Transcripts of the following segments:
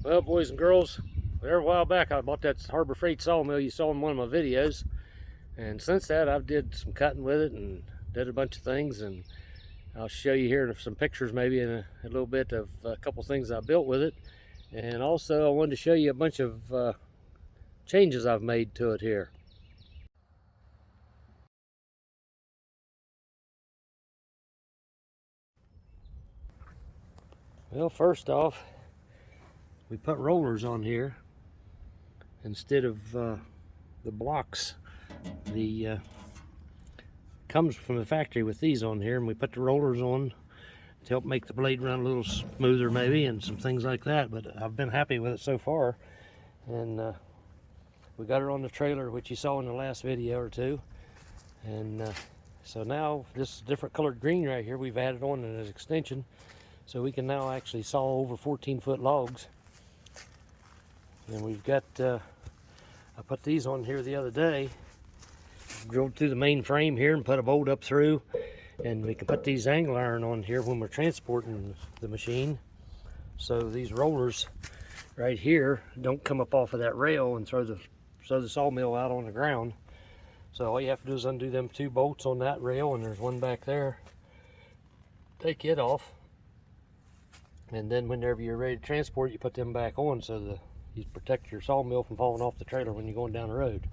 Well, boys and girls, there a while back I bought that Harbor Freight sawmill you saw in one of my videos, and since that I've did some cutting with it and did a bunch of things, and I'll show you here some pictures maybe in a little bit of a couple things I built with it. And also I wanted to show you a bunch of changes I've made to it here. Well, first off, we put rollers on here instead of the blocks. The comes from the factory with these on here, and we put the rollers on to help make the blade run a little smoother maybe, and some things like that. But I've been happy with it so far, and we got it on the trailer, which you saw in the last video or two. And so now this different colored green right here we've added on as an extension, so we can now actually saw over 14-foot logs. And we've got I put these on here the other day, drilled through the main frame here and put a bolt up through, and we can put these angle iron on here when we're transporting the machine, so these rollers right here don't come up off of that rail and throw the sawmill out on the ground. So all you have to do is undo them two bolts on that rail, and there's one back there. Take it off, and then whenever you're ready to transport it, you put them back on, so you protect your sawmill from falling off the trailer when you're going down the road.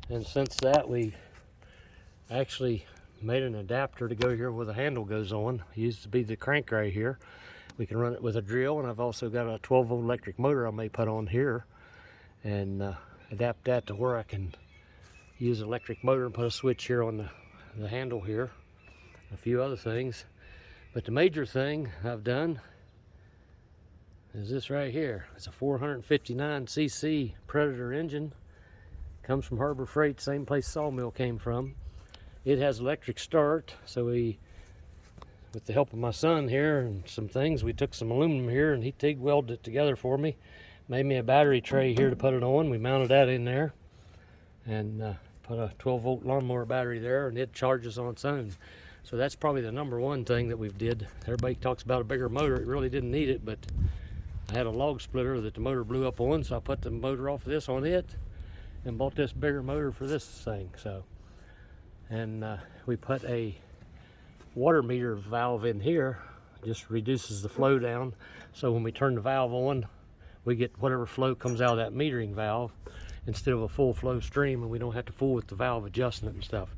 And since that, we actually made an adapter to go here where the handle goes on. It used to be the crank right here. We can run it with a drill, and I've also got a 12-volt electric motor I may put on here and adapt that to where I can use an electric motor and put a switch here on the handle here. A few other things. But the major thing I've done is this right here. It's a 459cc Predator engine. Comes from Harbor Freight, same place Sawmill came from. It has electric start, so we, with the help of my son here and some things, we took some aluminum here and he TIG welded it together for me. Made me a battery tray here to put it on. We mounted that in there and put a 12-volt lawnmower battery there, and it charges on its own. So that's probably the number one thing that we've did. Everybody talks about a bigger motor. It really didn't need it, but I had a log splitter that the motor blew up on, so I put the motor off of this on it and bought this bigger motor for this thing. So, and we put a water meter valve in here, just reduces the flow down, so when we turn the valve on, we get whatever flow comes out of that metering valve instead of a full flow stream, and we don't have to fool with the valve adjusting it and stuff,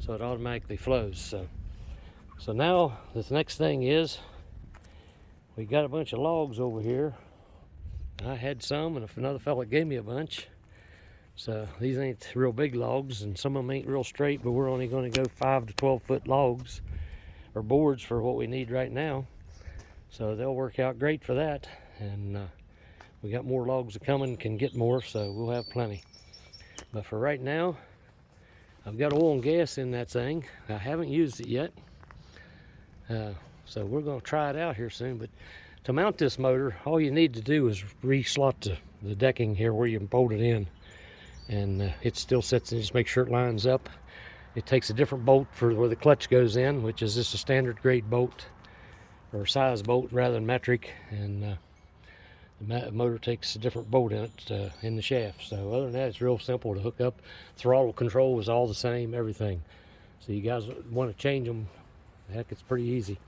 so it automatically flows. So now this next thing is we got a bunch of logs over here. I had some, and another fella gave me a bunch. So these ain't real big logs, and some of them ain't real straight, but we're only going to go 5 to 12-foot logs or boards for what we need right now. So they'll work out great for that. And we got more logs coming, can get more, so we'll have plenty. But for right now, I've got oil and gas in that thing. I haven't used it yet. So we're going to try it out here soon. But to mount this motor, all you need to do is re-slot the decking here where you bolt it in. And it still sits and just make sure it lines up. It takes a different bolt for where the clutch goes in, which is just a standard grade bolt or size bolt rather than metric, and the motor takes a different bolt in it in the shaft. So other than that, it's real simple to hook up. Throttle control is all the same, everything. So you guys want to change them, heck, it's pretty easy.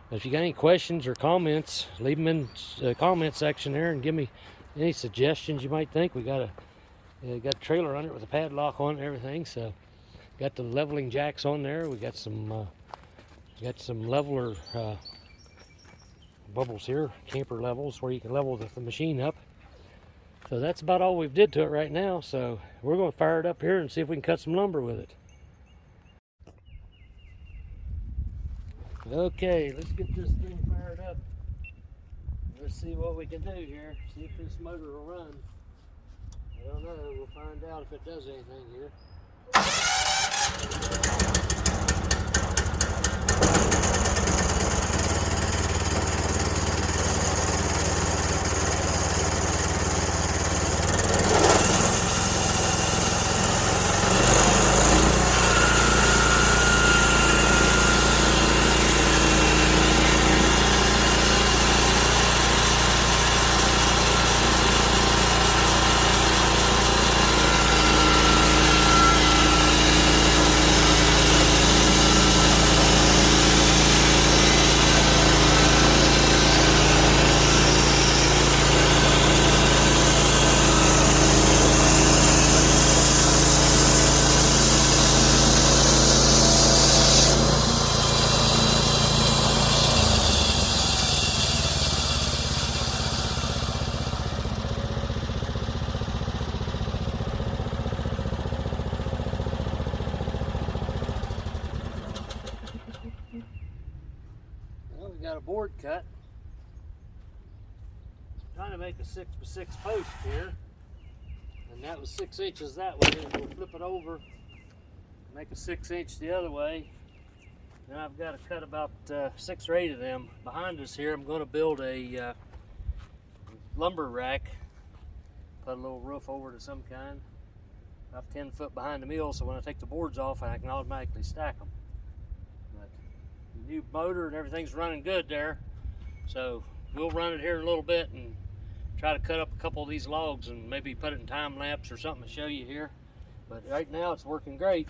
But if you got any questions or comments, leave them in the comment section there and give me any suggestions you might think. We got a trailer on it with a padlock on it and everything, so got the leveling jacks on there. We got some leveler bubbles here, camper levels, where you can level the machine up. So that's about all we've did to it right now. So we're going to fire it up here and see if we can cut some lumber with it. Okay, let's get this thing fired up. Let's see what we can do here. See if this motor will run. I don't know, we'll find out if it does anything here. cut. Trying to make a 6x6 post here, and that was 6 inches that way. And we'll flip it over, make a 6 inch the other way. Then I've got to cut about 6 or 8 of them. Behind us here, I'm going to build a lumber rack. Put a little roof over to some kind, about 10 foot behind the mill, so when I take the boards off, I can automatically stack them. But the new motor and everything's running good there, so we'll run it here in a little bit and try to cut up a couple of these logs and maybe put it in time lapse or something to show you here. But right now it's working great.